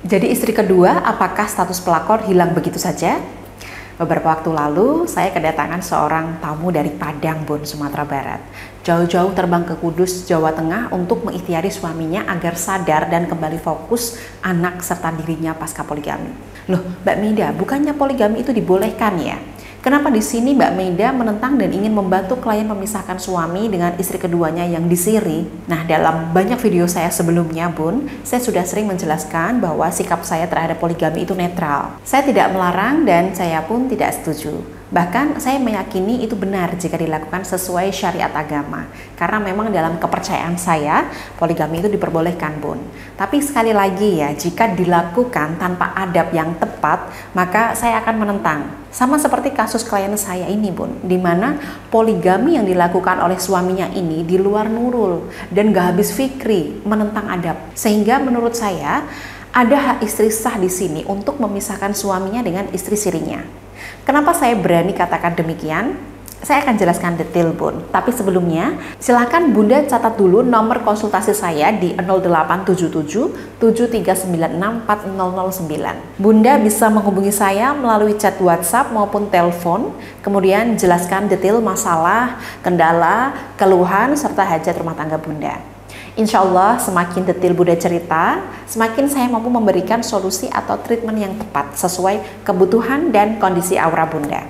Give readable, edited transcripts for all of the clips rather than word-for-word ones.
Jadi istri kedua, apakah status pelakor hilang begitu saja? Beberapa waktu lalu, saya kedatangan seorang tamu dari Padang, Bun, Sumatera Barat. Jauh-jauh terbang ke Kudus, Jawa Tengah untuk mengikhtiari suaminya agar sadar dan kembali fokus anak serta dirinya pasca poligami. Loh, Mbak Mida, bukannya poligami itu dibolehkan ya? Kenapa di sini Mbak Mida menentang dan ingin membantu klien memisahkan suami dengan istri keduanya yang disiri? Nah, dalam banyak video saya sebelumnya, Bun, saya sudah sering menjelaskan bahwa sikap saya terhadap poligami itu netral. Saya tidak melarang dan saya pun tidak setuju. Bahkan saya meyakini itu benar jika dilakukan sesuai syariat agama. Karena memang dalam kepercayaan saya, poligami itu diperbolehkan, Bun. Tapi sekali lagi ya, jika dilakukan tanpa adab yang tepat, maka saya akan menentang. Sama seperti kasus klien saya ini, Bun, di mana poligami yang dilakukan oleh suaminya ini di luar nurul dan gak habis fikri, menentang adab. Sehingga menurut saya, ada hak istri sah di sini untuk memisahkan suaminya dengan istri sirinya. Kenapa saya berani katakan demikian? Saya akan jelaskan detail, Bun. Tapi sebelumnya, silakan Bunda catat dulu nomor konsultasi saya di 0877 7396 4009. Bunda bisa menghubungi saya melalui chat WhatsApp maupun telepon, kemudian jelaskan detail masalah, kendala, keluhan, serta hajat rumah tangga Bunda. Insya Allah semakin detail Bunda cerita, semakin saya mampu memberikan solusi atau treatment yang tepat sesuai kebutuhan dan kondisi aura Bunda.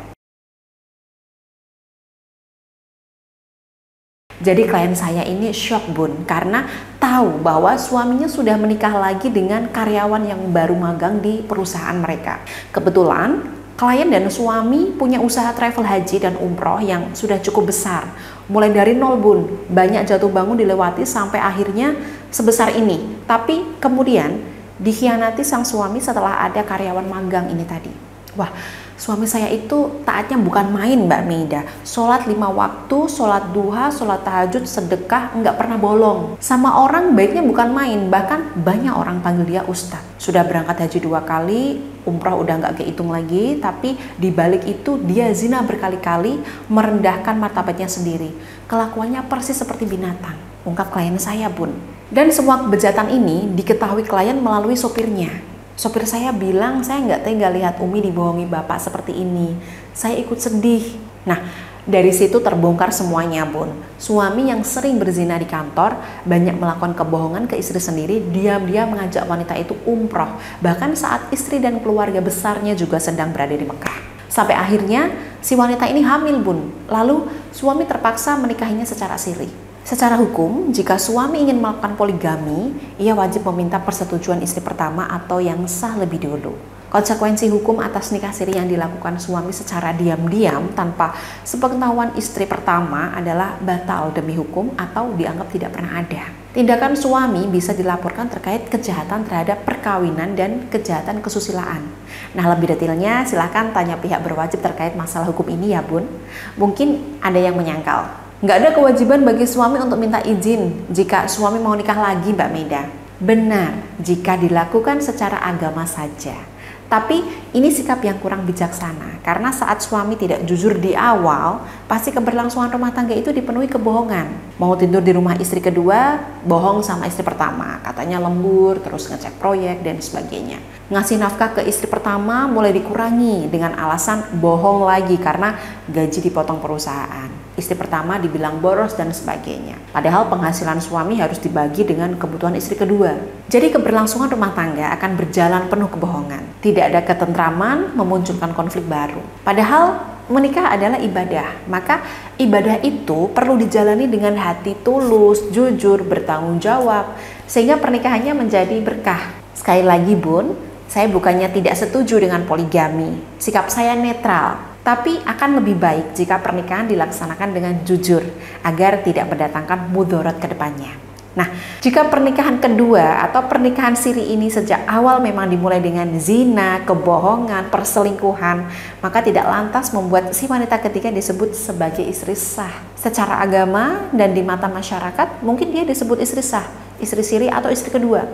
Jadi klien saya ini shock, Bun, karena tahu bahwa suaminya sudah menikah lagi dengan karyawan yang baru magang di perusahaan mereka. Kebetulan klien dan suami punya usaha travel haji dan umroh yang sudah cukup besar. Mulai dari nol, Bun, banyak jatuh bangun dilewati sampai akhirnya sebesar ini. Tapi kemudian dikhianati sang suami setelah ada karyawan magang ini tadi. Wah, suami saya itu taatnya bukan main, Mbak Mida. Sholat 5 waktu, sholat duha, sholat tahajud, sedekah, nggak pernah bolong. Sama orang baiknya bukan main, bahkan banyak orang panggil dia ustadz. Sudah berangkat haji 2 kali, umroh udah nggak kehitung lagi, tapi dibalik itu dia zina berkali-kali, merendahkan martabatnya sendiri. Kelakuannya persis seperti binatang, ungkap klien saya, Bun. Dan semua kebejatan ini diketahui klien melalui sopirnya. Sopir saya bilang, saya nggak tega lihat Umi dibohongi bapak seperti ini. Saya ikut sedih. Nah, dari situ terbongkar semuanya, Bun. Suami yang sering berzina di kantor, banyak melakukan kebohongan ke istri sendiri, diam-diam mengajak wanita itu umroh. Bahkan saat istri dan keluarga besarnya juga sedang berada di Mekah. Sampai akhirnya, si wanita ini hamil, Bun. Lalu, suami terpaksa menikahinya secara siri. Secara hukum, jika suami ingin melakukan poligami, ia wajib meminta persetujuan istri pertama atau yang sah lebih dulu. Konsekuensi hukum atas nikah siri yang dilakukan suami secara diam-diam tanpa sepengetahuan istri pertama adalah batal demi hukum atau dianggap tidak pernah ada. Tindakan suami bisa dilaporkan terkait kejahatan terhadap perkawinan dan kejahatan kesusilaan. Nah, lebih detailnya silahkan tanya pihak berwajib terkait masalah hukum ini ya, Bun. Mungkin ada yang menyangkal, nggak ada kewajiban bagi suami untuk minta izin jika suami mau nikah lagi, Mbak Mida. Benar, jika dilakukan secara agama saja. Tapi ini sikap yang kurang bijaksana, karena saat suami tidak jujur di awal, pasti keberlangsungan rumah tangga itu dipenuhi kebohongan. Mau tidur di rumah istri kedua, bohong sama istri pertama, katanya lembur, terus ngecek proyek, dan sebagainya. Ngasih nafkah ke istri pertama mulai dikurangi dengan alasan bohong lagi karena gaji dipotong perusahaan. Istri pertama dibilang boros dan sebagainya. Padahal penghasilan suami harus dibagi dengan kebutuhan istri kedua. Jadi keberlangsungan rumah tangga akan berjalan penuh kebohongan. Tidak ada ketentraman, memunculkan konflik baru. Padahal menikah adalah ibadah. Maka ibadah itu perlu dijalani dengan hati tulus, jujur, bertanggung jawab. Sehingga pernikahannya menjadi berkah. Sekali lagi, Bun, saya bukannya tidak setuju dengan poligami. Sikap saya netral. Tapi akan lebih baik jika pernikahan dilaksanakan dengan jujur agar tidak mendatangkan mudarat ke depannya. Nah, jika pernikahan kedua atau pernikahan siri ini sejak awal memang dimulai dengan zina, kebohongan, perselingkuhan, maka tidak lantas membuat si wanita ketiga disebut sebagai istri sah. Secara agama dan di mata masyarakat mungkin dia disebut istri sah, istri siri atau istri kedua.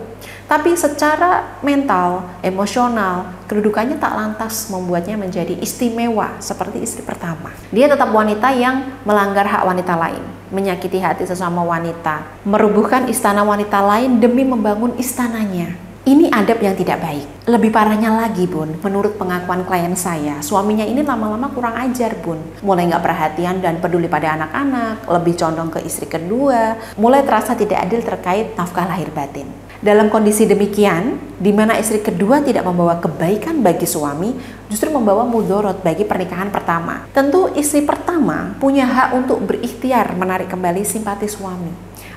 Tapi secara mental, emosional, kedudukannya tak lantas membuatnya menjadi istimewa seperti istri pertama. Dia tetap wanita yang melanggar hak wanita lain, menyakiti hati sesama wanita, merubuhkan istana wanita lain demi membangun istananya. Ini adab yang tidak baik. Lebih parahnya lagi, Bun, menurut pengakuan klien saya, suaminya ini lama-lama kurang ajar, Bun. Mulai nggak perhatian dan peduli pada anak-anak, lebih condong ke istri kedua, mulai terasa tidak adil terkait nafkah lahir batin. Dalam kondisi demikian, di mana istri kedua tidak membawa kebaikan bagi suami, justru membawa mudorot bagi pernikahan pertama. Tentu istri pertama punya hak untuk berikhtiar menarik kembali simpati suami,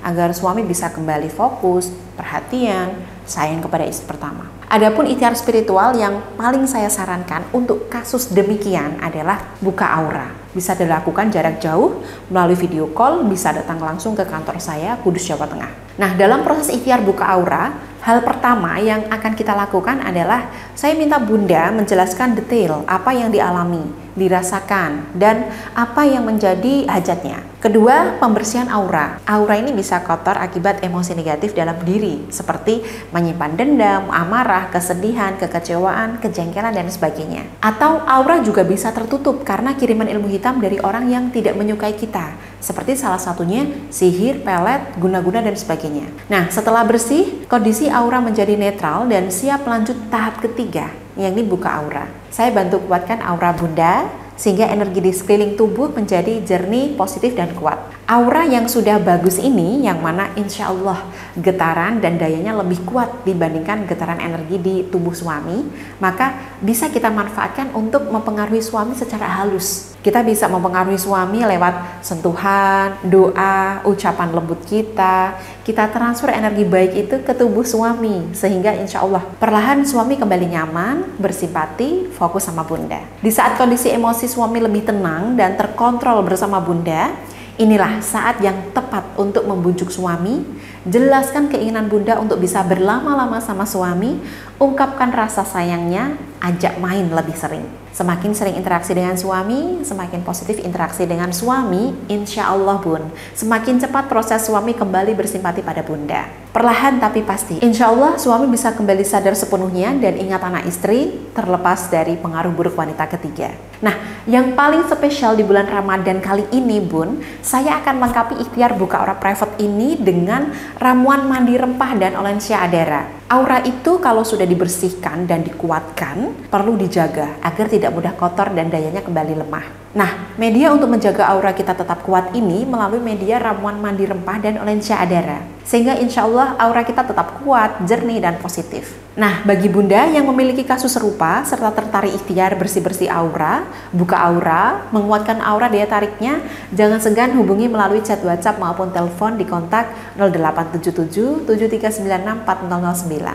agar suami bisa kembali fokus, perhatian, sayang kepada istri pertama. Adapun ikhtiar spiritual yang paling saya sarankan untuk kasus demikian adalah buka aura. Bisa dilakukan jarak jauh melalui video call, bisa datang langsung ke kantor saya, Kudus, Jawa Tengah. Nah, dalam proses ikhtiar buka aura, hal pertama yang akan kita lakukan adalah saya minta Bunda menjelaskan detail apa yang dialami, dirasakan, dan apa yang menjadi hajatnya. Kedua, pembersihan aura. Aura ini bisa kotor akibat emosi negatif dalam diri, seperti menyimpan dendam, amarah, kesedihan, kekecewaan, kejengkelan, dan sebagainya. Atau aura juga bisa tertutup karena kiriman ilmu hitam dari orang yang tidak menyukai kita, seperti salah satunya sihir, pelet, guna-guna, dan sebagainya. Nah, setelah bersih, kondisi aura menjadi netral dan siap lanjut tahap ketiga, yakni buka aura. Saya bantu kuatkan aura Bunda, sehingga energi di sekeliling tubuh menjadi jernih, positif, dan kuat. Aura yang sudah bagus ini, yang mana insya Allah getaran dan dayanya lebih kuat dibandingkan getaran energi di tubuh suami, maka bisa kita manfaatkan untuk mempengaruhi suami secara halus. Kita bisa mempengaruhi suami lewat sentuhan, doa, ucapan lembut kita transfer energi baik itu ke tubuh suami, sehingga insya Allah perlahan suami kembali nyaman, bersimpati, fokus sama Bunda. Di saat kondisi emosi suami lebih tenang dan terkontrol bersama Bunda, inilah saat yang tepat untuk membujuk suami, jelaskan keinginan Bunda untuk bisa berlama-lama sama suami, ungkapkan rasa sayangnya, ajak main lebih sering. Semakin sering interaksi dengan suami, semakin positif interaksi dengan suami, insya Allah Bun, semakin cepat proses suami kembali bersimpati pada Bunda. Perlahan tapi pasti, insya Allah suami bisa kembali sadar sepenuhnya dan ingat anak istri, terlepas dari pengaruh buruk wanita ketiga. Nah, yang paling spesial di bulan Ramadan kali ini Bun, saya akan melengkapi ikhtiar buka aura private ini dengan ramuan mandi rempah dan olensya adara. Aura itu kalau sudah dibersihkan dan dikuatkan, perlu dijaga agar tidak mudah kotor dan dayanya kembali lemah. Nah, media untuk menjaga aura kita tetap kuat ini melalui media ramuan mandi rempah dan olensya adara. Sehingga insya Allah aura kita tetap kuat, jernih, dan positif. Nah, bagi Bunda yang memiliki kasus serupa serta tertarik ikhtiar bersih-bersih aura, buka aura, menguatkan aura daya tariknya, jangan segan hubungi melalui chat WhatsApp maupun telepon di kontak 0877 7396 4009.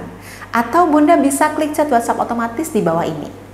Atau Bunda bisa klik chat WhatsApp otomatis di bawah ini.